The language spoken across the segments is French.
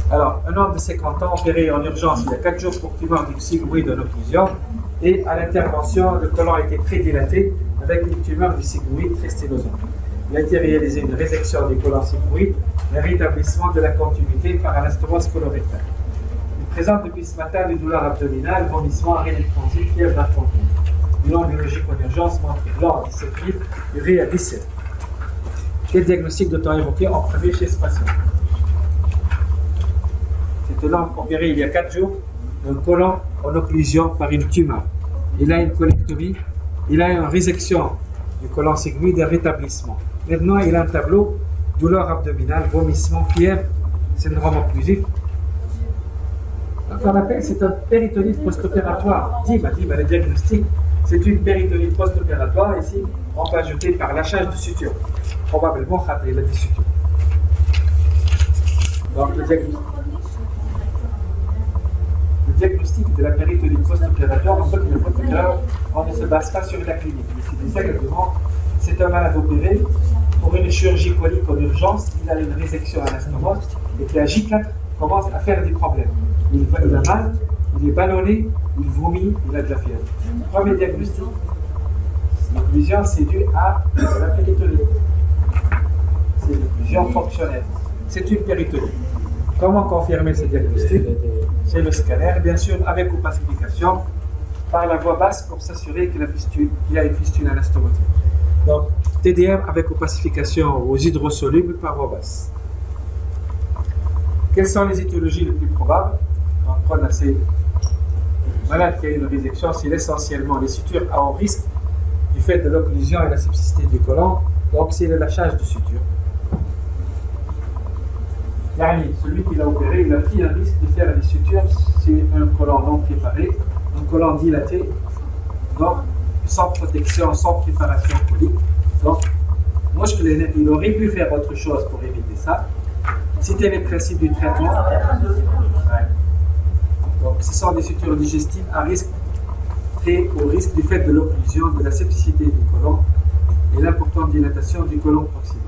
Alors, un homme de 50 ans opéré en urgence il y a 4 jours pour tumeur du sigmoïde en occlusion, et à l'intervention, le côlon a été très dilaté avec une tumeur du sigmoïde très sténosante. Il a été réalisé une résection du côlon sigmoïde et un rétablissement de la continuité par anastomose colorectale. Il présente depuis ce matin des douleurs abdominales, vomissements, arrêt de transit, fièvre d'infanterie. Bilan biologique en urgence montre blanc à 17 000, urée à 17. Quel diagnostic doit-on évoquer en premier chez ce patient? C'est un homme opéré il y a 4 jours d'un côlon en occlusion par une tumeur. Il a une colectomie, il a une résection du côlon sigmoïde et un rétablissement. Maintenant, il a un tableau douleur abdominale, vomissement, fièvre, syndrome occlusif. Donc, on appelle, c'est un péritonite post-opératoire. Dima, le diagnostic, c'est une péritonite post-opératoire. Ici, on peut ajouter par lâchage de suture. Probablement, il a des sutures. Donc, le diagnostic de la péritonite post-opératoire, en fait, on ne se base pas sur la clinique. C'est exactement, c'est un malade opéré pour une chirurgie colique en urgence, il a une résection anastomose et que la J4 commence à faire des problèmes. Il a mal, il est ballonné, il vomit, il a de la fièvre. Premier diagnostic, l'occlusion c'est dû à la péritonite. C'est une occlusion fonctionnelle. C'est une péritonite. Comment confirmer ce diagnostic? C'est le scanner, bien sûr, avec opacification, par la voie basse pour s'assurer qu'il y a une fistule anastomotique. Donc, TDM avec opacification aux hydrosolubles par voie basse. Quelles sont les étiologies les plus probables? Donc, on a ces malades qui ont une résection, c'est essentiellement les sutures à haut risque du fait de l'occlusion et la sepsicité du côlon. Donc, c'est le lâchage de suture. Celui qui l'a opéré, il a pris un risque de faire des sutures, c'est un côlon non préparé, un côlon dilaté, donc sans protection, sans préparation colique. Donc, moi il aurait pu faire autre chose pour éviter ça. C'était les principes du traitement. Ouais. Donc, ce sont des sutures digestives à risque, très haut risque du fait de l'occlusion, de la septicité du côlon et l'importante dilatation du côlon proximal.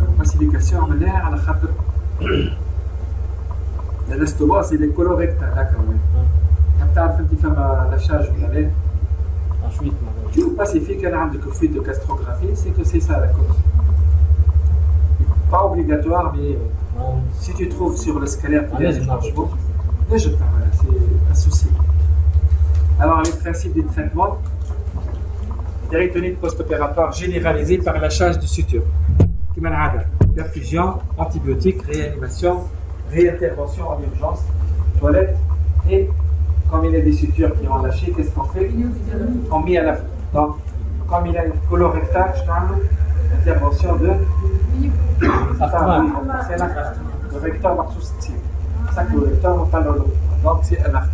Opacification en l'air à la khater. L'anastomose, c'est les colorectales, là quand même. Quand tu fais un lâchage de la laine, tu opacifies qu'elle a un fuite de castrographie, c'est que c'est ça la cause. Pas obligatoire, mais si tu trouves sur le scalaire qu'il y a des changements, déjà, c'est un souci. Alors, les principes des traitements, péritonite post-opératoire généralisée par lâchage de suture. Perfusion, antibiotiques, réanimation, réintervention en urgence, toilette, et comme il y a des sutures qui ont lâché, qu'est-ce qu'on fait? On met à la fin. Donc, comme il y a une colorectale, intervention de. C'est la le recteur marsus. Ça que le recteur n'a pas l'eau. Donc, c'est un arc.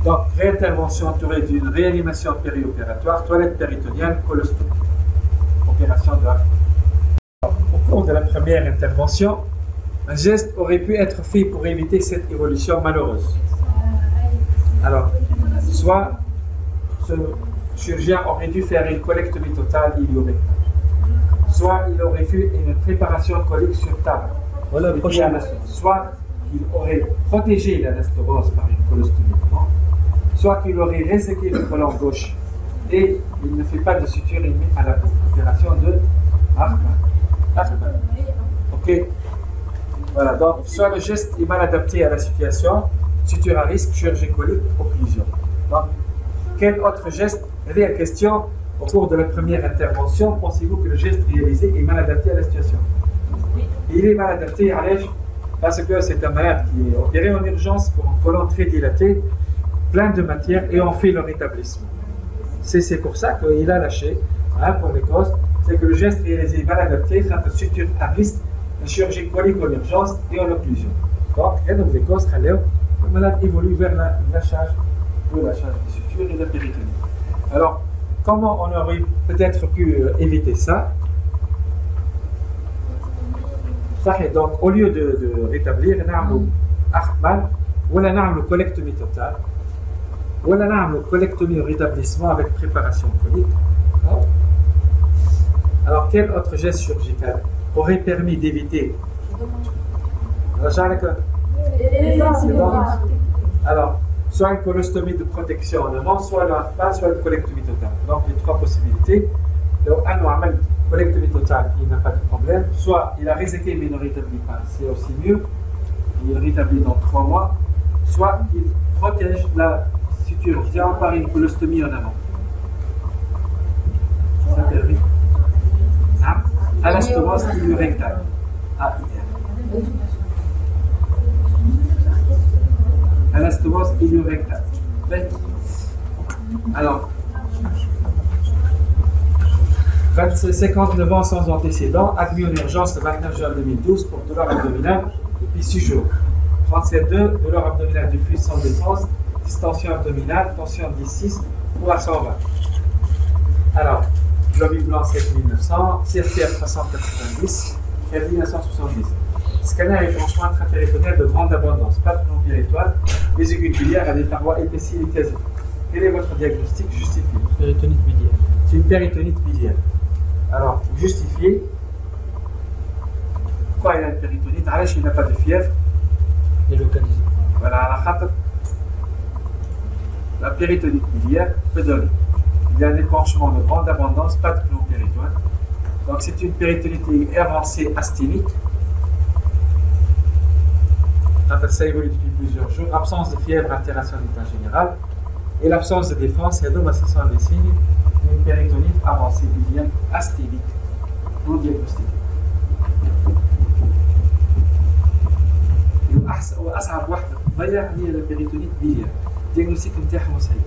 Donc, réintervention entourée d'une réanimation périopératoire, toilette péritonienne, colostomie. Opération de arc. Au cours de la première intervention, un geste aurait pu être fait pour éviter cette évolution malheureuse. Alors, soit ce chirurgien aurait dû faire une colectomie totale iliorectale, soit il aurait fait une préparation colique sur table, soit il aurait protégé l'anastomose par une colostomie, soit qu'il aurait réséqué le côlon gauche et il ne fait pas de suture, il met à la opération de arc. Ok. Voilà, donc soit le geste est mal adapté à la situation, suture à risque, chirurgie colique, occlusion. Donc, quel autre geste? Il y a une question au cours de la première intervention. Pensez-vous que le geste réalisé est mal adapté à la situation? Il est mal adapté à l'âge parce que c'est un malade qui est opéré en urgence pour un côlon très dilaté, plein de matière, et on fait le rétablissement. C'est pour ça qu'il a lâché, hein, pour les causes. C'est que le geste réalisé est mal adapté, ça peut suture à risque, la chirurgie colique en urgence et en occlusion. Donc, il y a donc des causes, le malade évolue vers le lâchage des sutures et la péritonite. Alors, comment on aurait peut-être pu éviter ça? Donc, au lieu de rétablir, on a une colectomie totale, ou on a une colectomie au rétablissement avec préparation colique. Alors, quel autre geste chirurgical? aurait permis d'éviter. Alors, soit une colostomie de protection en amont, soit le harpa, soit une colectomie totale. Donc, les trois possibilités. Donc, une colectomie totale, il n'a pas de problème. Soit il a réséqué mais il ne rétablit pas, c'est aussi mieux. Il rétablit dans 3 mois. Soit il protège la suture par une colostomie en amont. Ça permet. Anastomose iliorectale. AIR. Anastomose iliorectale. Alors, 59 ans sans antécédent, admis en urgence le 29 juin 2012 pour douleur abdominale depuis 6 jours. 37,2, douleur abdominale diffuse sans défense, distension abdominale, tension 10,6 ou à 120. Alors, globule blanc 7900, CRTF 390, RD 970. Scanner et branchement intrapéritonéal de grande abondance, pas de plomb péritoine, vésicule biliaire à des parois épaisses et quasi. Quel est votre diagnostic justifié? Péritonite biliaire. C'est une péritonite biliaire. Alors, vous justifiez. Pourquoi il a une péritonite? Il n'a pas de fièvre. Délocalisé. Voilà, la péritonite biliaire peut donner. Il y a un épanchement de grande abondance, pas de plomb péritoine. Donc, c'est une péritonite avancée asthénique. Ça évolue depuis plusieurs jours. Absence de fièvre, altération d'état général. Et l'absence de défense, il y a deux sont des signes d'une péritonite avancée biliaire asthénique non diagnostiquée. وأصعب واحدة تضيع هي البيريتونيت biliaire. الديagnostic نتاعها صعيب.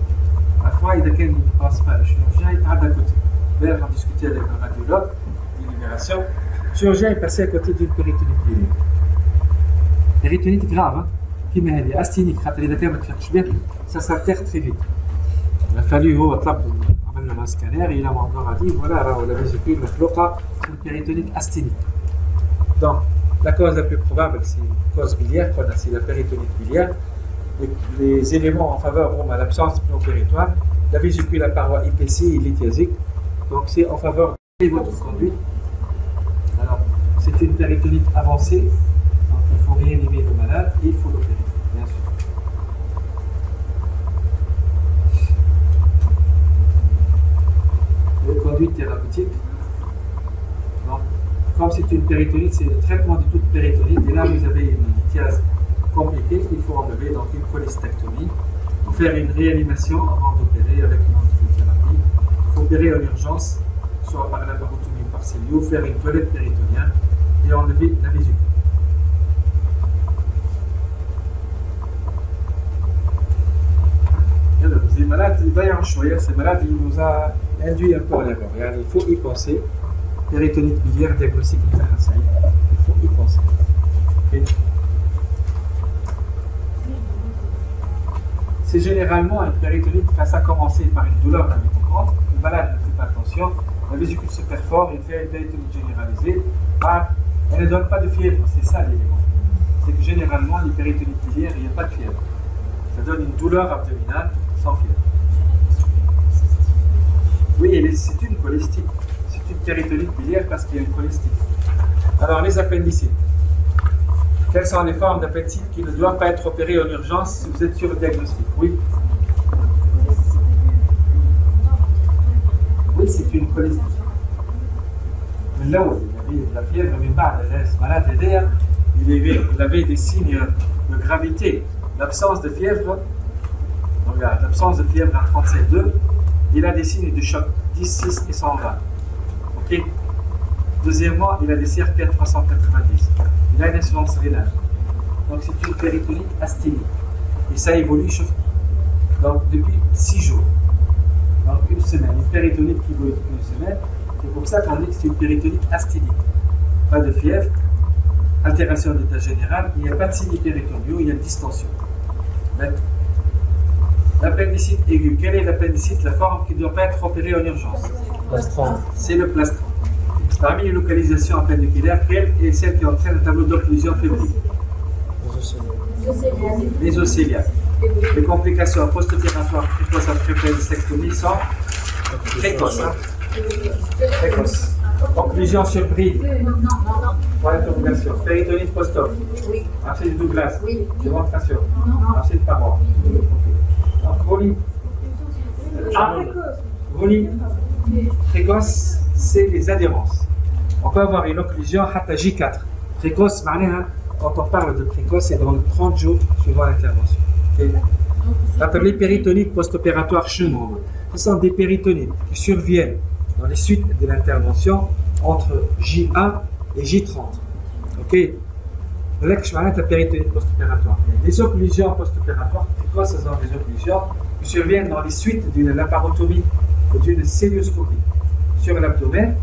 Parfois, إذا كان ne passe pas le chirurgien, il tarde à côté. D'ailleurs, on discutait avec un radiologue de Libération. Le chirurgien est passé à côté d'une péritonite biliaire. Péritonite grave, hein? كيما هذه asthénique, خاطر إذا كان ما تفرقش بها, ça s'altère très vite. Il a fallu هو طلب عملنا un scanner et il a dit voilà la vésicule مخلوقة une péritonite asthénique. Donc la cause la plus probable c'est une cause biliaire, c'est la péritonite biliaire. Les éléments en faveur vont à l'absence de plomb péritoine, la vésicule à paroi épaissie et lithiasique. Donc c'est en faveur de votre conduite. Alors c'est une péritonite avancée, donc il faut réanimer le malade et il faut l'opérer. Bien sûr. Le conduite thérapeutique. Donc, comme c'est une péritonite, c'est le traitement de toute péritonite. Et là, vous avez une lithiase compliquée qu'il faut enlever, donc une cholestectomie. Il faut faire une réanimation avant d'opérer avec une antibiothérapie. Il faut opérer en urgence, soit par laparotomie ou par cellio, faire une toilette péritonienne et enlever la vésicule. Ces malades, ces malades, il nous a induit un peu en erreur. Il faut y penser. Péritonite biliaire, diagnostic intéressant. Il faut y penser. Okay. C'est généralement une péritonite qui va commencer par une douleur dans le ventre. Le malade ne fait pas attention. La vésicule se perfore, il fait une péritonite généralisée. Elle ne donne pas de fièvre, c'est ça l'élément. C'est que généralement, les péritonites biliaires, il n'y a pas de fièvre. Ça donne une douleur abdominale sans fièvre. Oui, c'est une cholestite. C'est une péritonite biliaire parce qu'il y a une cholestite. Alors, les appendicites. Quelles sont les formes d'appendicite qui ne doivent pas être opérées en urgence si vous êtes sur le diagnostic? Oui. Oui, c'est une cholestite. Mais là où il y avait de la fièvre, mais pas ce malade derrière, il avait des signes de gravité. L'absence de fièvre, regarde, l'absence de fièvre à 37,2, il a des signes de choc 10,6 et 120. Ok. Deuxièmement, il a des CRP à 390. Il a une insuffisance rénale. Donc c'est une péritonite asthénique. Et ça évolue donc depuis 6 jours. Donc une semaine. Une péritonite qui évolue depuis une semaine. C'est pour ça qu'on dit que c'est une péritonite asthénique. Pas de fièvre, altération d'état général, il n'y a pas de signes péritoniaux, il y a une distension. L'appendicite aiguë. Quelle est l'appendicite? La forme qui ne doit pas être opérée en urgence. Plastron. C'est le plastron. Parmi les localisations appendiculaires, quelle est celle qui entraîne un tableau d'occlusion fébrile? Les océliaques. Les complications post-opératoires précoces après appendicectomie sont précoces. Précoces. Occlusion sur bride. Point d'interrogation. Péritonite post-op. Abcès de Douglas. Démonstration. Abcès de paroi. Donc, roulis précoce, c'est les adhérences. On peut avoir une occlusion à J4. Précoce, quand on parle de précoce, c'est dans les 30 jours suivant l'intervention. Okay. Les péritonites post-opératoires chenaux, ce sont des péritonites qui surviennent dans les suites de l'intervention entre J1 et J30. Ok. Péritonites post-opératoires. Les occlusions post-opératoires précoces, ce sont des occlusions qui surviennent dans les suites d'une laparotomie ou d'une célioscopie sur l'abdomen,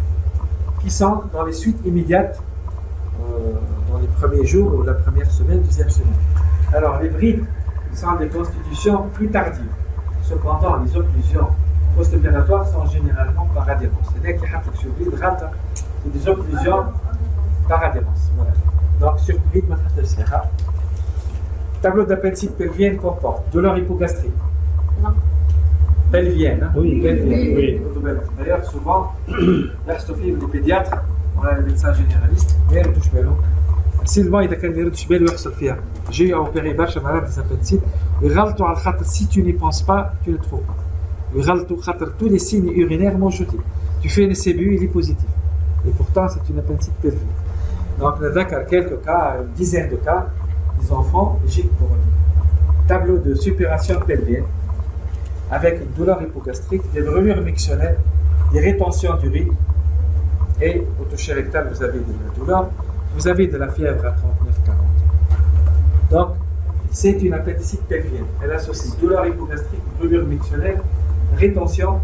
qui sont dans les suites immédiates dans les premiers jours ou la première semaine, deuxième semaine. Alors, les brides sont des constitutions plus tardives. Cependant, les occlusions post-opératoires sont généralement par adhérence. C'est des occlusions par adhérence. Voilà. Donc, sur bride, tableau d'appendicite pelvienne comporte douleur hypogastrique. Pelvienne, hein? Oui. Pelvienne. Oui. D'ailleurs, souvent, les pédiatres, on a les médecins généralistes, mais ils touchent bien. Sylvain, il a quand même touché bien, j'ai opéré Barcha malade des appendicites. Si tu n'y penses pas, tu ne trouves pas. Tous les signes urinaires m'ont jeté. Tu fais une CBU, il est positif. Et pourtant, c'est une appendicite pelvienne. Donc, on a quelques cas, une dizaine de cas, des enfants, j'ai pour eux. Tableau de suppuration pelvienne, avec une douleur hypogastrique, des brûlures mictionnaires, des rétentions d'urine, et au toucher rectal, vous avez de la douleur, vous avez de la fièvre à 39-40. Donc, c'est une appendicite pelvienne. Elle associe douleur hypogastrique, brûlure mictionnaire, rétention